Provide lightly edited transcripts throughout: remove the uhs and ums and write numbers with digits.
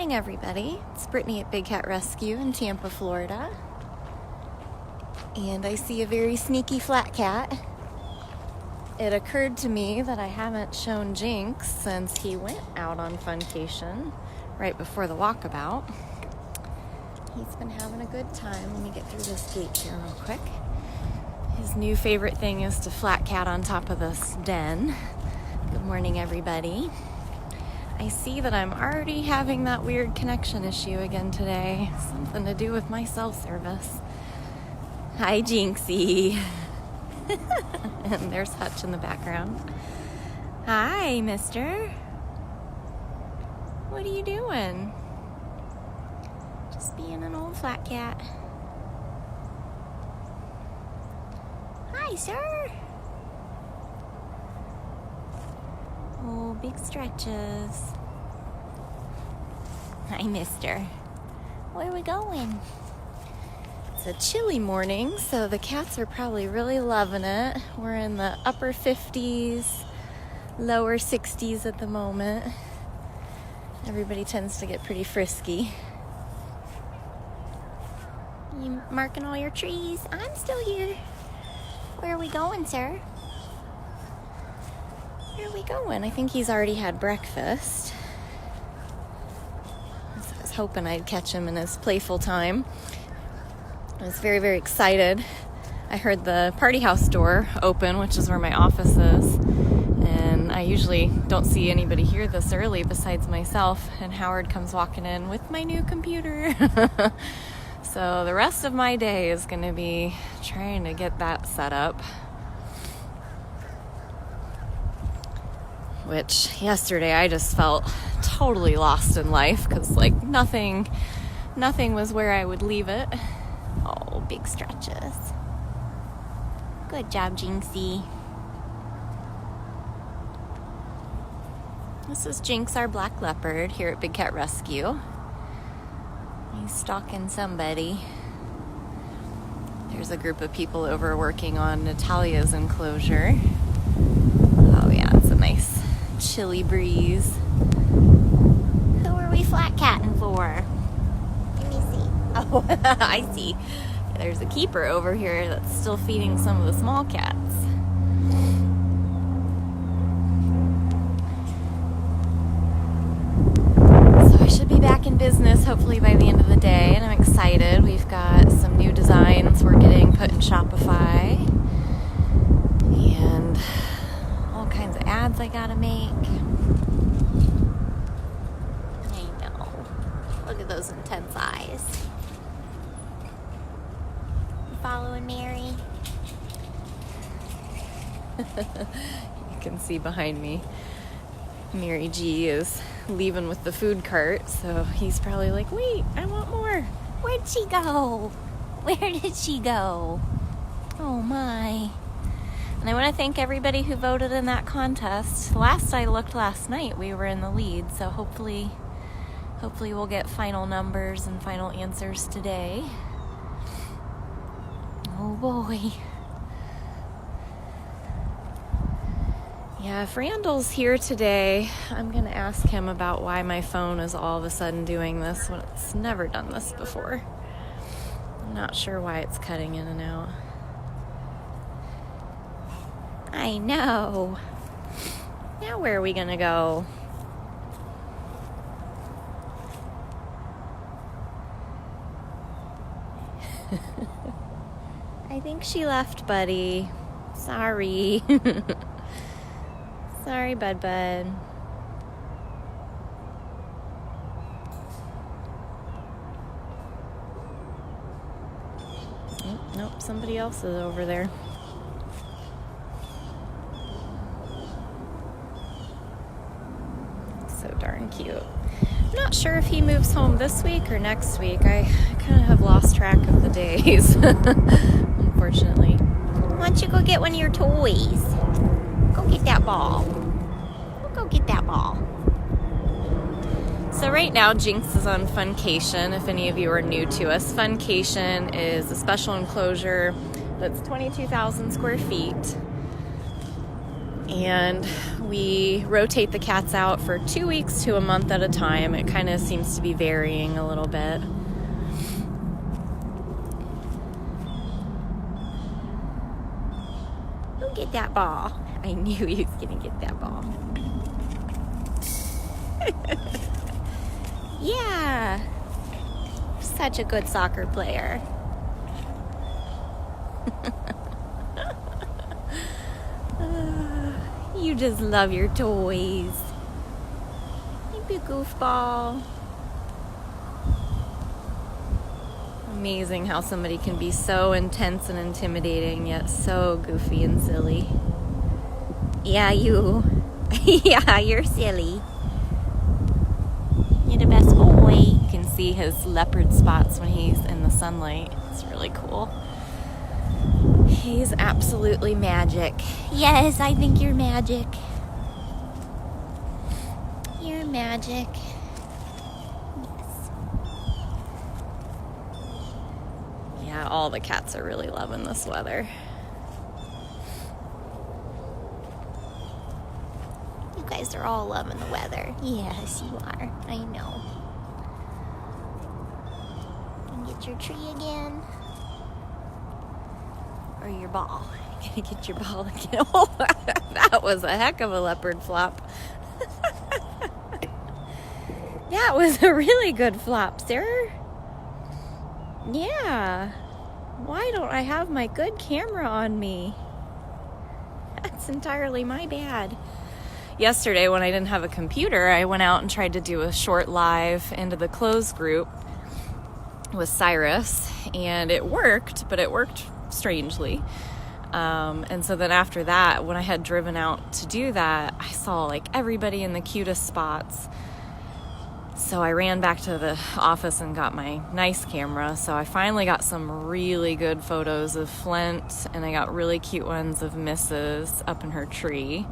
morning, everybody. It's Brittany at Big Cat Rescue in Tampa, Florida. And I see a very sneaky flat cat. It occurred to me that I haven't shown Jinx since he went out on funcation right before the walkabout. He's been having a good time. Let me get through this gate here real quick. His new favorite thing is to flat cat on top of this den. Good morning, everybody. I see that I'm already having that weird connection issue again today. Something to do with my cell service. Hi, Jinxie. And there's Hutch in the background. Hi, mister. What are you doing? Just being an old flat cat. Hi, sir. Oh, big stretches. Hi, mister. Where are we going? It's a chilly morning, so the cats are probably really loving it. We're in the upper 50s, lower 60s at the moment. Everybody tends to get pretty frisky. You marking all your trees? I'm still here. Where are we going, sir? Where are we going? I think he's already had breakfast. I was hoping I'd catch him in his playful time. I was very, very excited. I heard the party house door open, which is where my office is. And I usually don't see anybody here this early besides myself. And Howard comes walking in with my new computer. So the rest of my day is going to be trying to get that set up. Which yesterday I just felt totally lost in life because nothing was where I would leave it. Oh, big stretches. Good job, Jinxie. This is Jinx, our black leopard, here at Big Cat Rescue. He's stalking somebody. There's a group of people over working on Natalia's enclosure. Oh yeah, it's a nice chilly breeze. Who are we flat catting for? Let me see. Oh, I see. There's a keeper over here that's still feeding some of the small cats. So I should be back in business hopefully by the end of the day, and I'm excited. We've got some new designs we're getting put in Shopify. And all kinds of ads I gotta make. I know. Look at those intense eyes. You following Mary? You can see behind me, Mary G is leaving with the food cart, so he's probably like, wait, I want more. Where'd she go? Where did she go? Oh my. And I want to thank everybody who voted in that contest. Last I looked last night, we were in the lead, so hopefully we'll get final numbers and final answers today. Oh boy. Yeah, if Randall's here today, I'm going to ask him about why my phone is all of a sudden doing this when it's never done this before. I'm not sure why it's cutting in and out. I know. Now where are we going to go? I think she left, buddy. Sorry. Sorry, bud. Oh, nope, somebody else is over there. So darn cute. I'm not sure if he moves home this week or next week. I kind of have lost track of the days, unfortunately. Why don't you go get one of your toys? Go get that ball. Go get that ball. So right now, Jinx is on Funcation. If any of you are new to us, Funcation is a special enclosure that's 22,000 square feet. And we rotate the cats out for 2 weeks to a month at a time. It kind of seems to be varying a little bit. Go get that ball. I knew he was going to get that ball. Yeah. Such a good soccer player. You just love your toys. You big goofball. Amazing how somebody can be so intense and intimidating, yet so goofy and silly. Yeah, you. Yeah, you're silly. You're the best boy. You can see his leopard spots when he's in the sunlight. It's really cool. He's absolutely magic. Yes, I think you're magic. You're magic. Yes. Yeah, all the cats are really loving this weather. You guys are all loving the weather. Yes, you are. I know. Can you get your tree again? Or your ball. You're gonna get your ball again. Oh, that was a heck of a leopard flop. That was a really good flop, sir. Yeah. Why don't I have my good camera on me? That's entirely my bad. Yesterday, when I didn't have a computer, I went out and tried to do a short live into the closed group with Cyrus, and it worked, but it worked strangely. And so then after that, when I had driven out to do that, I saw like everybody in the cutest spots. So I ran back to the office and got my nice camera. So I finally got some really good photos of Flint, and I got really cute ones of Mrs. up in her tree.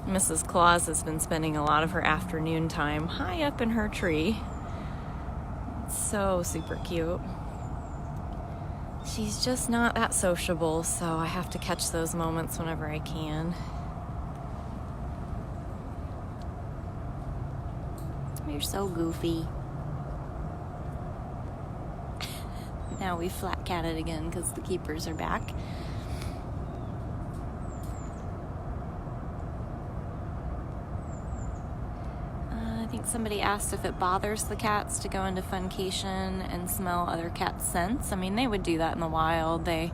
Mrs. Claus has been spending a lot of her afternoon time high up in her tree. It's so super cute. She's just not that sociable, so I have to catch those moments whenever I can. You're so goofy. Now we flat catted again because the keepers are back. I think somebody asked if it bothers the cats to go into funcation and smell other cats' scents. I mean, they would do that in the wild. They're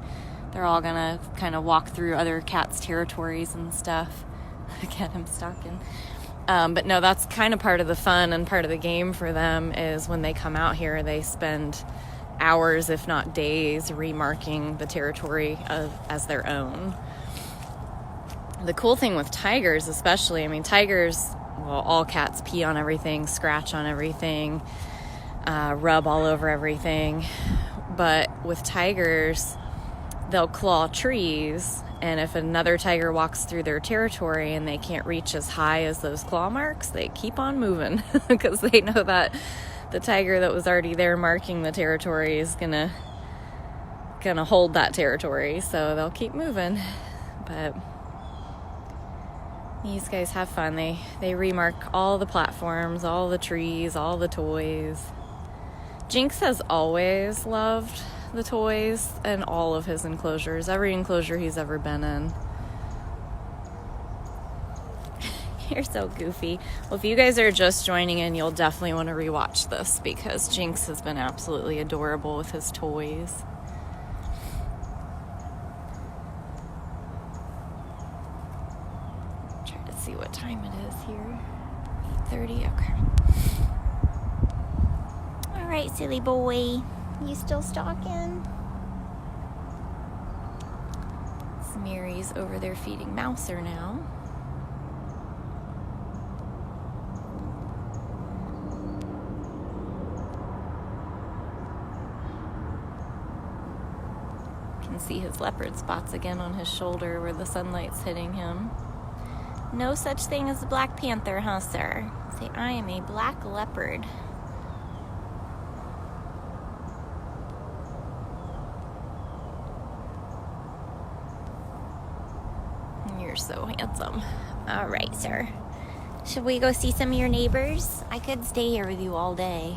all gonna kind of walk through other cats' territories and stuff. Again, I'm stalking. But no, that's kind of part of the fun and part of the game for them is when they come out here, they spend hours, if not days, remarking the territory as their own. The cool thing with tigers especially, I mean, tigers, well, all cats pee on everything, scratch on everything, rub all over everything. But with tigers, they'll claw trees, and if another tiger walks through their territory and they can't reach as high as those claw marks, they keep on moving because they know that the tiger that was already there marking the territory is gonna hold that territory, so they'll keep moving. But these guys have fun. They remark all the platforms, all the trees, all the toys. Jinx has always loved the toys and all of his enclosures, every enclosure he's ever been in. You're so goofy. Well, if you guys are just joining in, you'll definitely want to rewatch this because Jinx has been absolutely adorable with his toys. Try to see what time it is here. 8:30. Okay. All right, silly boy. You still stalking? Mary's over there feeding Mouser now. You can see his leopard spots again on his shoulder where the sunlight's hitting him. No such thing as a black panther, huh, sir? Say, I am a black leopard. You're so handsome. All right, sir. Should we go see some of your neighbors? I could stay here with you all day.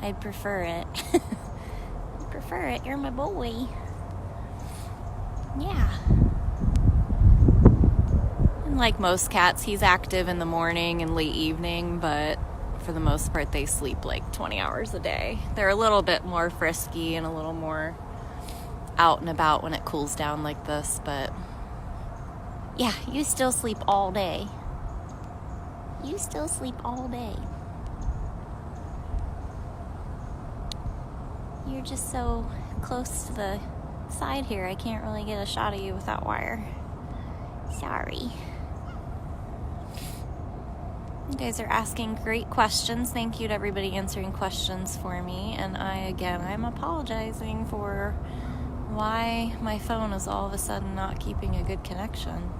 I'd prefer it. I'd prefer it. You're my boy. Yeah. And like most cats, he's active in the morning and late evening, but for the most part, they sleep like 20 hours a day. They're a little bit more frisky and a little more out and about when it cools down like this, but yeah, you still sleep all day. You still sleep all day. You're just so close to the side here, I can't really get a shot of you with that wire. Sorry. You guys are asking great questions. Thank you to everybody answering questions for me. And I'm apologizing for why my phone is all of a sudden not keeping a good connection.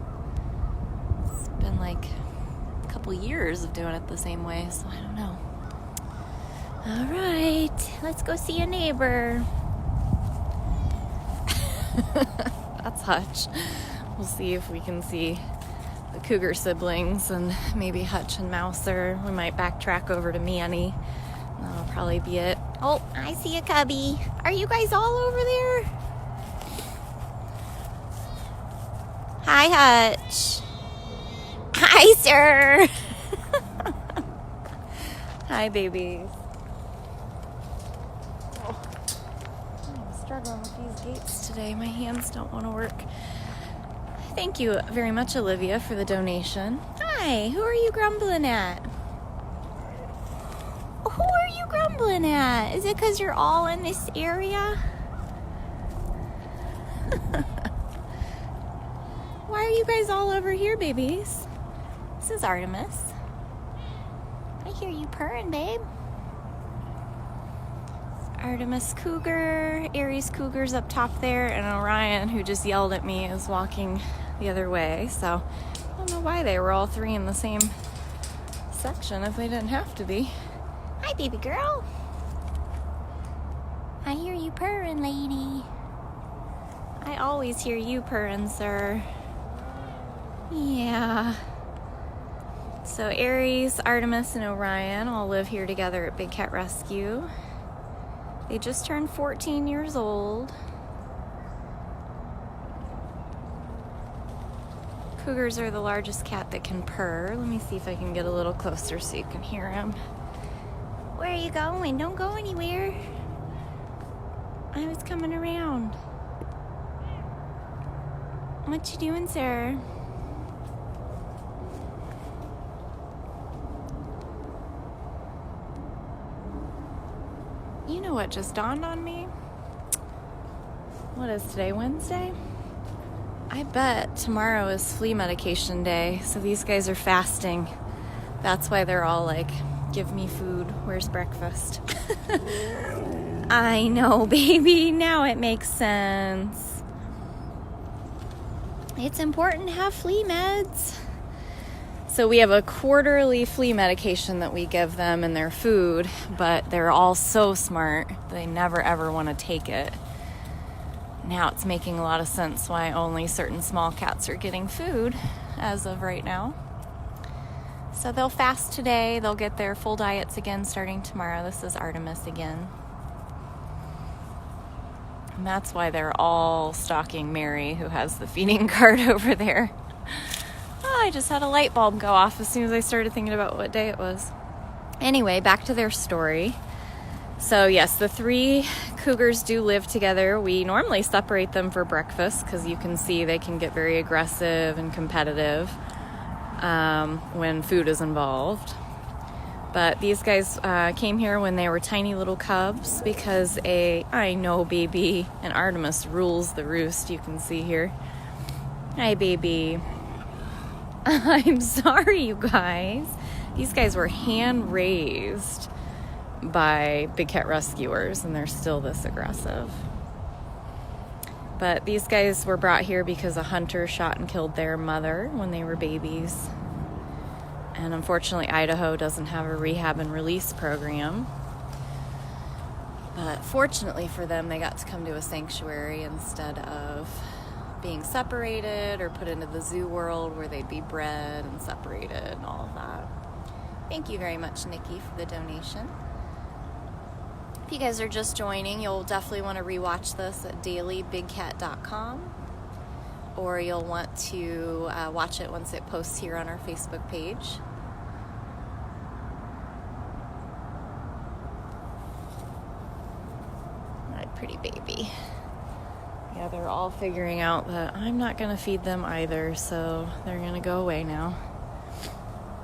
It's been like a couple years of doing it the same way, so I don't know. All right, let's go see a neighbor. That's Hutch. We'll see if we can see the Cougar siblings and maybe Hutch and Mouser. We might backtrack over to Manny. That'll probably be it. Oh, I see a cubby. Are you guys all over there? Hi, Hutch. Hi, sir. Hi, babies. Oh, I'm struggling with these gates today. My hands don't want to work. Thank you very much, Olivia, for the donation. Hi, who are you grumbling at? Who are you grumbling at? Is it because you're all in this area? Why are you guys all over here, babies? This is Artemis. I hear you purring, babe. Artemis Cougar, Aries Cougars up top there, and Orion, who just yelled at me, is walking the other way. So I don't know why they were all three in the same section if they didn't have to be. Hi, baby girl. I hear you purring, lady. I always hear you purring, sir. Yeah. So Aries, Artemis, and Orion all live here together at Big Cat Rescue. They just turned 14 years old. Cougars are the largest cat that can purr. Let me see if I can get a little closer so you can hear him. Where are you going? Don't go anywhere. I was coming around. What you doing, sir? You know what just dawned on me? What is today, Wednesday? I bet tomorrow is flea medication day, so these guys are fasting. That's why they're all like, give me food, where's breakfast? I know, baby, now it makes sense. It's important to have flea meds. So we have a quarterly flea medication that we give them in their food, but they're all so smart, they never ever want to take it. Now it's making a lot of sense why only certain small cats are getting food as of right now. So they'll fast today, they'll get their full diets again starting tomorrow. This is Artemis again. And that's why they're all stalking Mary, who has the feeding cart over there. Oh, I just had a light bulb go off as soon as I started thinking about what day it was. Anyway, back to their story. So yes, the three Cougars do live together. We normally separate them for breakfast because you can see they can get very aggressive and competitive when food is involved. But these guys came here when they were tiny little cubs because I know, baby, and Artemis rules the roost, you can see here. Hi, baby. I'm sorry, you guys. These guys were hand-raised by Big Cat rescuers, and they're still this aggressive. But these guys were brought here because a hunter shot and killed their mother when they were babies. And unfortunately, Idaho doesn't have a rehab and release program. But fortunately for them, they got to come to a sanctuary instead of being separated or put into the zoo world where they'd be bred and separated and all of that. Thank you very much, Nikki, for the donation. If you guys are just joining, you'll definitely want to rewatch this at dailybigcat.com, or you'll want to watch it once it posts here on our Facebook page. Pretty baby. Yeah, they're all figuring out that I'm not going to feed them either, so they're going to go away now.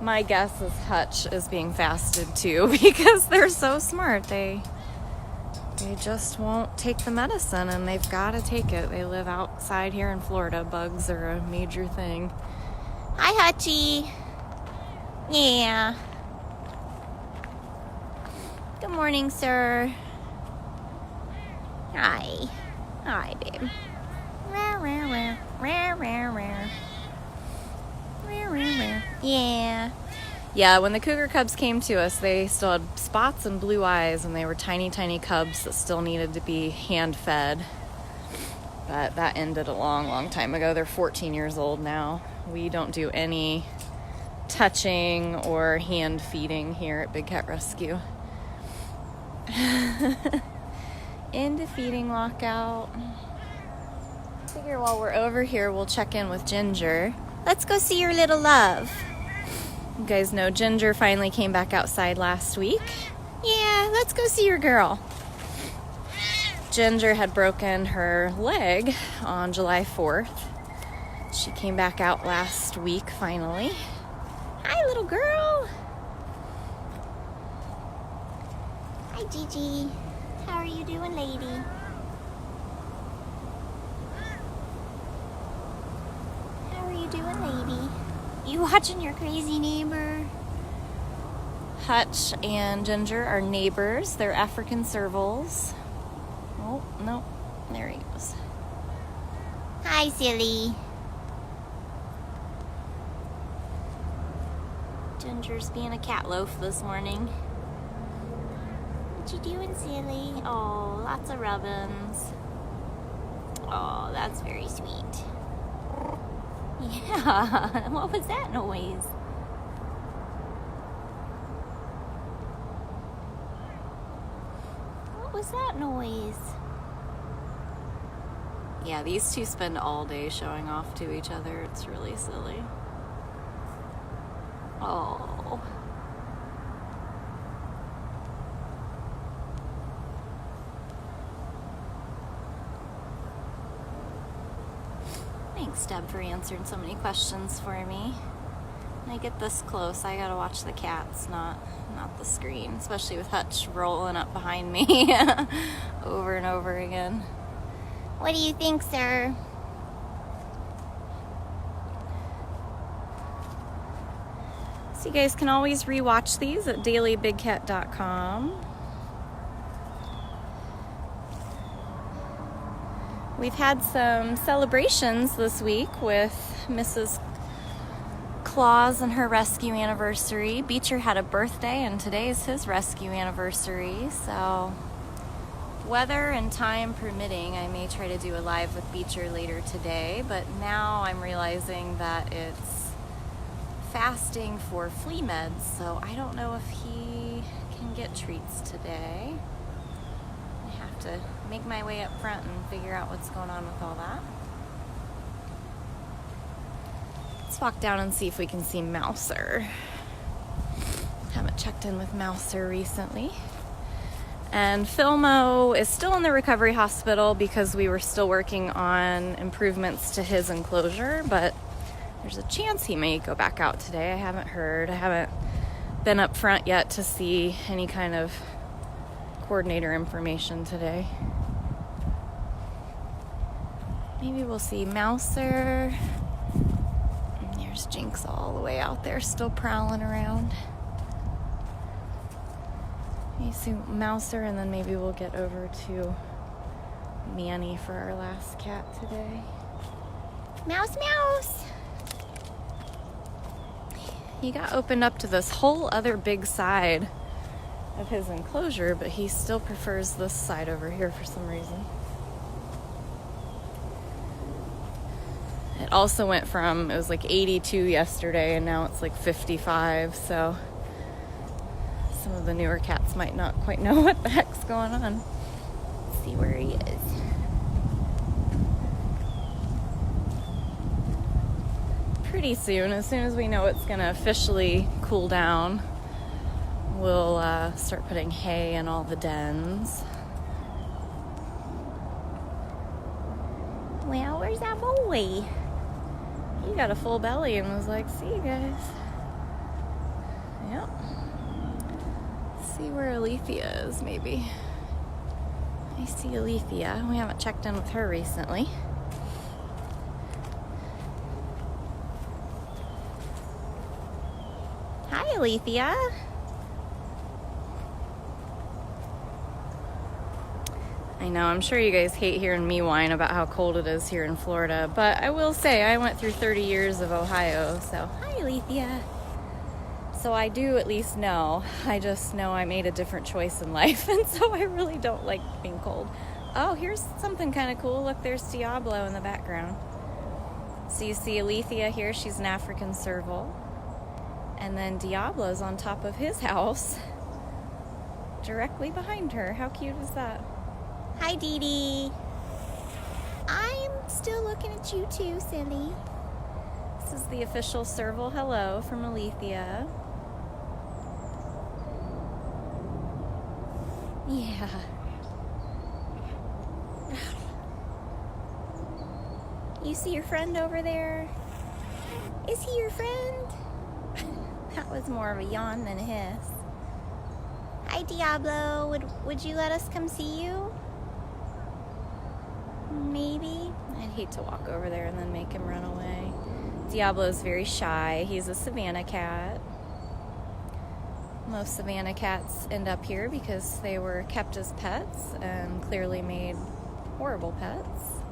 My guess is Hutch is being fasted too because they're so smart. They just won't take the medicine, and they've got to take it. They live outside here in Florida. Bugs are a major thing. Hi, Hutchie. Yeah. Good morning, sir. Hi. Hi, babe. Rah, rah, rah. Rah, rah, rah. Rah, rah, rah. Yeah. Yeah, when the cougar cubs came to us, they still had spots and blue eyes, and they were tiny, tiny cubs that still needed to be hand-fed. But that ended a long, long time ago. They're 14 years old now. We don't do any touching or hand feeding here at Big Cat Rescue. Into feeding lockout. Figure while we're over here, we'll check in with Ginger. Let's go see your little love. You guys know Ginger finally came back outside last week. Yeah, let's go see your girl. Ginger had broken her leg on July 4th. She came back out last week finally. Hi, little girl. Hi, Gigi. How are you doing, lady? How are you doing, lady? You watching your crazy neighbor? Hutch and Ginger are neighbors. They're African Servals. Oh, no. There he goes. Hi, silly. Ginger's being a cat loaf this morning. What you doing, silly? Oh, lots of rubbins. Oh, that's very sweet. Yeah, what was that noise? What was that noise? Yeah, these two spend all day showing off to each other. It's really silly. Oh. Thanks, Deb, for answering so many questions for me. When I get this close, I gotta watch the cats, not the screen, especially with Hutch rolling up behind me over and over again. What do you think, sir? So you guys can always rewatch these at dailybigcat.com. We've had some celebrations this week with Mrs. Claus and her rescue anniversary. Beecher had a birthday, and today is his rescue anniversary. So, weather and time permitting, I may try to do a live with Beecher later today. But now I'm realizing that it's fasting for flea meds, so I don't know if he can get treats today. I have to make my way up front and figure out what's going on with all that. Let's walk down and see if we can see Mouser. Haven't checked in with Mouser recently. And Filmo is still in the recovery hospital because we were still working on improvements to his enclosure, but there's a chance he may go back out today. I haven't heard. I haven't been up front yet to see any kind of coordinator information today. Maybe we'll see Mouser. And there's Jinx all the way out there still prowling around. You see Mouser, and then maybe we'll get over to Manny for our last cat today. Mouse, mouse! He got opened up to this whole other big side of his enclosure, but he still prefers this side over here for some reason. It also went from, it was like 82 yesterday, and now it's like 55, so some of the newer cats might not quite know what the heck's going on. Let's see where he is. Pretty soon, as soon as we know it's going to officially cool down, we'll start putting hay in all the dens. Well, where's that boy? He got a full belly and was like, see you guys. Yep. See where Illithia is, maybe. I see Illithia. We haven't checked in with her recently. Hi, Illithia. I know, I'm sure you guys hate hearing me whine about how cold it is here in Florida, but I will say I went through 30 years of Ohio, so hi, Illithia. So I do at least know. I just know I made a different choice in life, and so I really don't like being cold. Oh, here's something kind of cool. Look, there's Diablo in the background. So you see Illithia here, she's an African Serval. And then Diablo's on top of his house, directly behind her. How cute is that? Hi, Dee Dee. I'm still looking at you too, silly. This is the official Serval hello from Illithia. Yeah. You see your friend over there? Is he your friend? That was more of a yawn than a hiss. Hi, Diablo. Would you let us come see you? Maybe. I'd hate to walk over there and then make him run away. Diablo's very shy. He's a Savannah cat. Most Savannah cats end up here because they were kept as pets and clearly made horrible pets.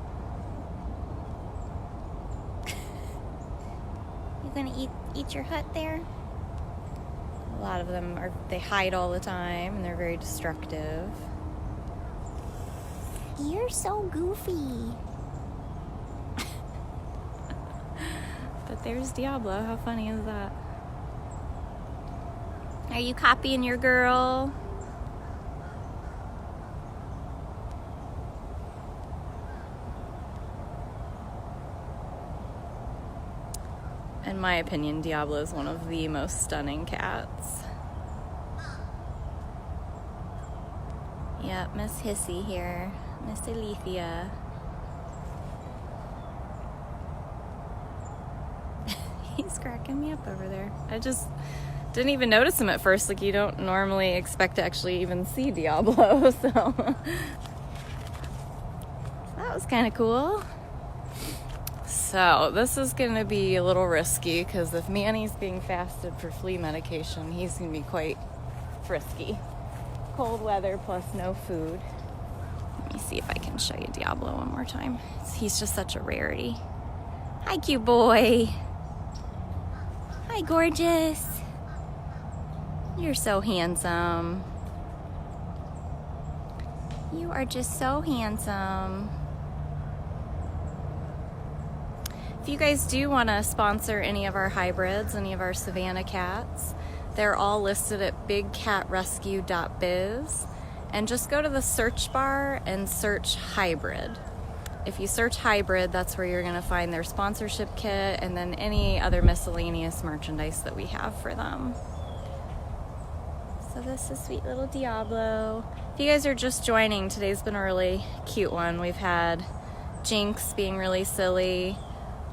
You gonna eat your hut there? A lot of them they hide all the time and they're very destructive. You're so goofy. But there's Diablo. How funny is that? Are you copying your girl? In my opinion, Diablo is one of the most stunning cats. Yep, Miss Hissy here. Miss Illithia. He's cracking me up over there. I just didn't even notice him at first. Like, you don't normally expect to actually even see Diablo, so that was kind of cool. So this is going to be a little risky because if Manny's being fasted for flea medication, he's going to be quite frisky. Cold weather plus no food. Let me see if I can show you Diablo one more time. He's just such a rarity. Hi, cute boy. Hi, gorgeous. You're so handsome. You are just so handsome. If you guys do want to sponsor any of our hybrids, any of our Savannah cats, they're all listed at bigcatrescue.biz. And just go to the search bar and search hybrid. If you search hybrid, that's where you're going to find their sponsorship kit and then any other miscellaneous merchandise that we have for them. So this is sweet little Diablo. If you guys are just joining, today's been a really cute one. We've had Jinx being really silly,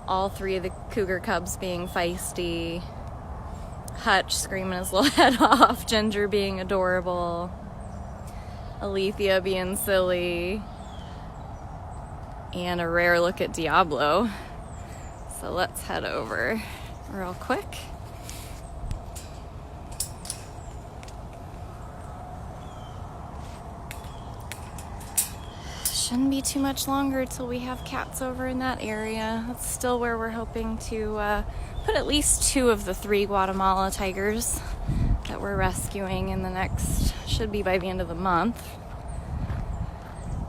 all three of the Cougar cubs being feisty, Hutch screaming his little head off, Ginger being adorable, Illithia being silly, and a rare look at Diablo. So let's head over real quick. Shouldn't be too much longer till we have cats over in that area. That's still where we're hoping to put at least 2 of the 3 Guatemala tigers that we're rescuing in the next, should be by the end of the month.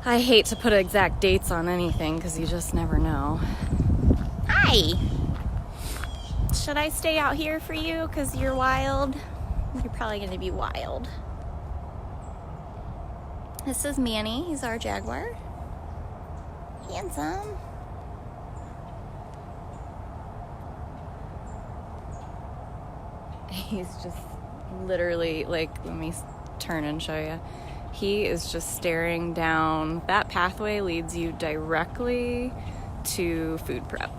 I hate to put exact dates on anything because you just never know. Hi! Hi. Should I stay out here for you because you're wild? You're probably going to be wild. This is Manny. He's our Jaguar. Handsome. He's just literally, like, let me turn and show you. He is just staring down. That pathway leads you directly to food prep.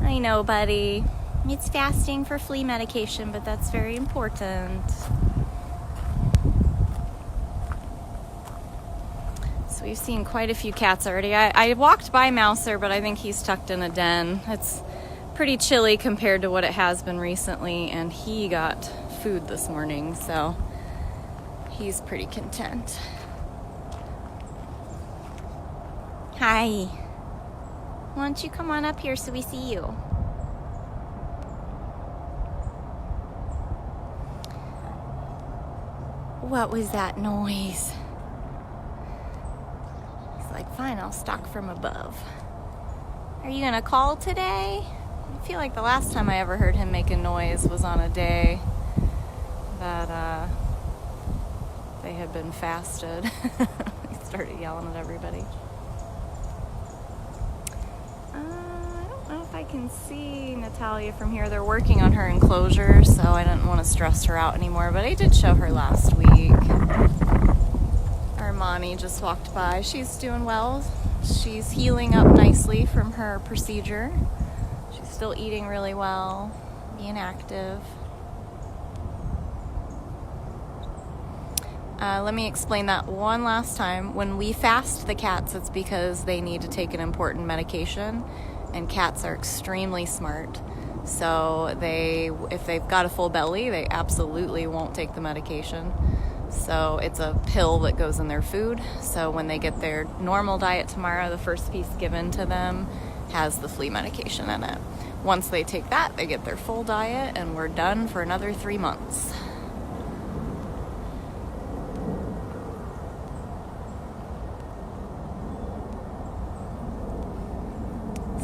I know, buddy. It's fasting for flea medication, but that's very important. So we've seen quite a few cats already. I walked by Mouser, but I think he's tucked in a den. It's pretty chilly compared to what it has been recently, and he got food this morning, so he's pretty content. Hi. Why don't you come on up here so we see you? What was that noise? He's like, fine, I'll stalk from above. Are you gonna call today? I feel like the last time I ever heard him make a noise was on a day that they had been fasted. He started yelling at everybody. I don't know if I can see Natalia from here. They're working on her enclosure, so I didn't want to stress her out anymore, but I did show her last week. Our Manny just walked by. She's doing well. She's healing up nicely from her procedure. She's still eating really well, being active. Let me explain that one last time. When we fast the cats, it's because they need to take an important medication, and cats are extremely smart. So if they've got a full belly, they absolutely won't take the medication. So it's a pill that goes in their food. So when they get their normal diet tomorrow, the first piece given to them has the flea medication in it. Once they take that, they get their full diet, and we're done for another 3 months.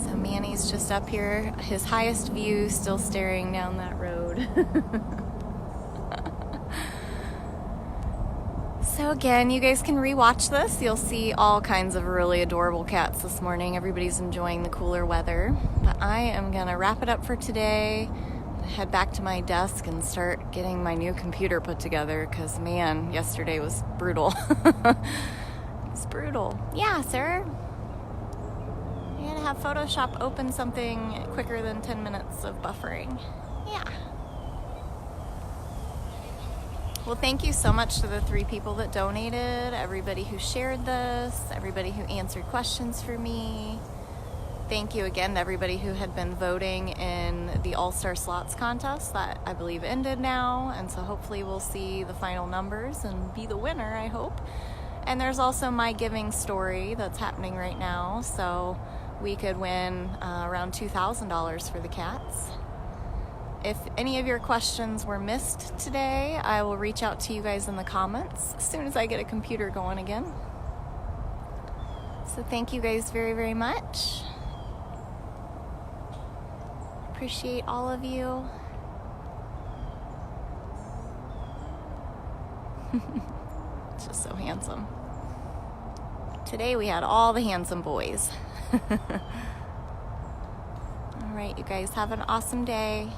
So Manny's just up here, his highest view, still staring down that road. So again, you guys can rewatch this. You'll see all kinds of really adorable cats this morning. Everybody's enjoying the cooler weather. But I am going to wrap it up for today, head back to my desk and start getting my new computer put together because, man, yesterday was brutal. It's brutal. Yeah, sir. You gotta have Photoshop open something quicker than 10 minutes of buffering. Yeah. Well, thank you so much to the 3 people that donated, everybody who shared this, everybody who answered questions for me. Thank you again to everybody who had been voting in the All-Star Slots contest that I believe ended now, and so hopefully we'll see the final numbers and be the winner, I hope. And there's also my giving story that's happening right now, so we could win around $2,000 for the cats. If any of your questions were missed today, I will reach out to you guys in the comments as soon as I get a computer going again. So thank you guys very, very much. Appreciate all of you. Just so handsome. Today we had all the handsome boys. All right, you guys have an awesome day.